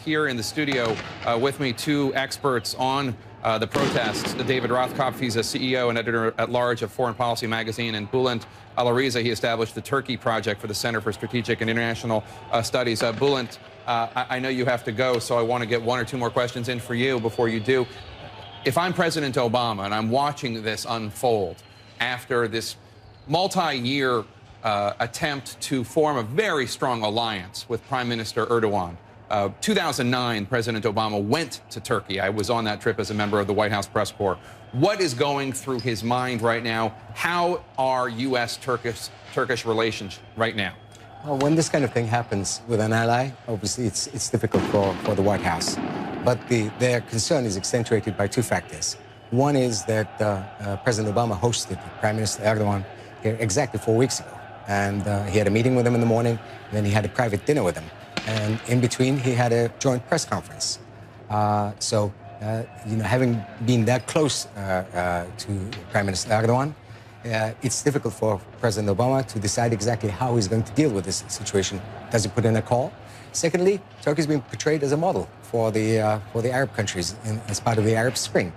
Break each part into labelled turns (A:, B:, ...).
A: here in the studio with me two experts on the protests. David Rothkopf, he's a CEO and editor-at-large of Foreign Policy magazine, and Bülent Alariza, he established the Turkey Project for the Center for Strategic and International Studies. Bülent, I know you have to go, so I want to get one or two more questions in for you before you do. If I'm President Obama and I'm watching this unfold after this multi-year attempt to form a very strong alliance with Prime Minister Erdogan. 2009, President Obama went to Turkey. I was on that trip as a member of the White House press corps. What is going through his mind right now? How are U.S.-Turkish relations right now?
B: Well, when this kind of thing happens with an ally, obviously it's difficult for the White House. But their concern is accentuated by two factors. One is that President Obama hosted Prime Minister Erdogan here exactly 4 weeks ago. And he had a meeting with him in the morning, and then he had a private dinner with him. And in between, he had a joint press conference. Having been that close to Prime Minister Erdogan, it's difficult for President Obama to decide exactly how he's going to deal with this situation. Does he put in a call? Secondly, Turkey has been portrayed as a model for the Arab countries as part of the Arab Spring.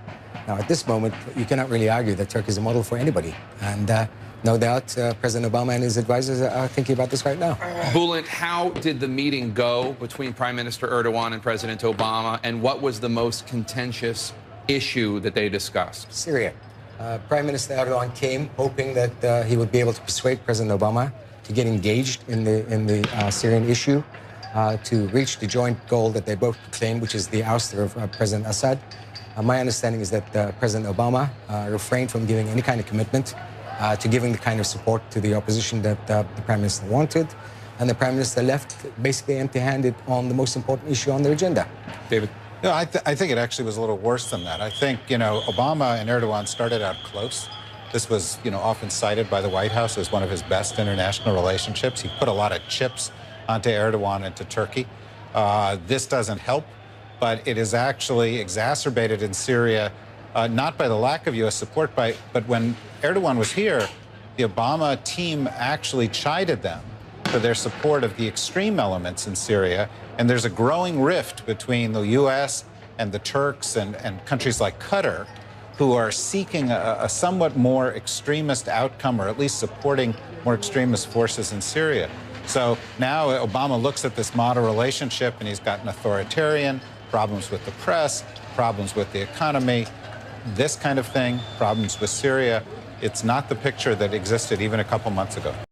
B: Now, at this moment, you cannot really argue that Turkey is a model for anybody. And no doubt, President Obama and his advisors are thinking about this right now.
A: Bülent, how did the meeting go between Prime Minister Erdogan and President Obama, and what was the most contentious issue that they discussed?
B: Syria. Prime Minister Erdogan came hoping that he would be able to persuade President Obama to get engaged in the Syrian issue, to reach the joint goal that they both claim, which is the ouster of President Assad. My understanding is that President Obama refrained from giving any kind of commitment to giving the kind of support to the opposition that the Prime Minister wanted. And the Prime Minister left basically empty-handed on the most important issue on their agenda.
A: David?
C: No, I think it actually was a little worse than that. I think, Obama and Erdogan started out close. This was, often cited by the White House as one of his best international relationships. He put a lot of chips onto Erdogan and to Turkey. This doesn't help, but it is actually exacerbated in Syria, not by the lack of U.S. support, but when Erdogan was here, the Obama team actually chided them for their support of the extreme elements in Syria. And there's a growing rift between the U.S. and the Turks and countries like Qatar, who are seeking a somewhat more extremist outcome, or at least supporting more extremist forces in Syria. So now Obama looks at this model relationship, and he's got an authoritarian, problems with the press, problems with the economy, this kind of thing, problems with Syria. It's not the picture that existed even a couple months ago.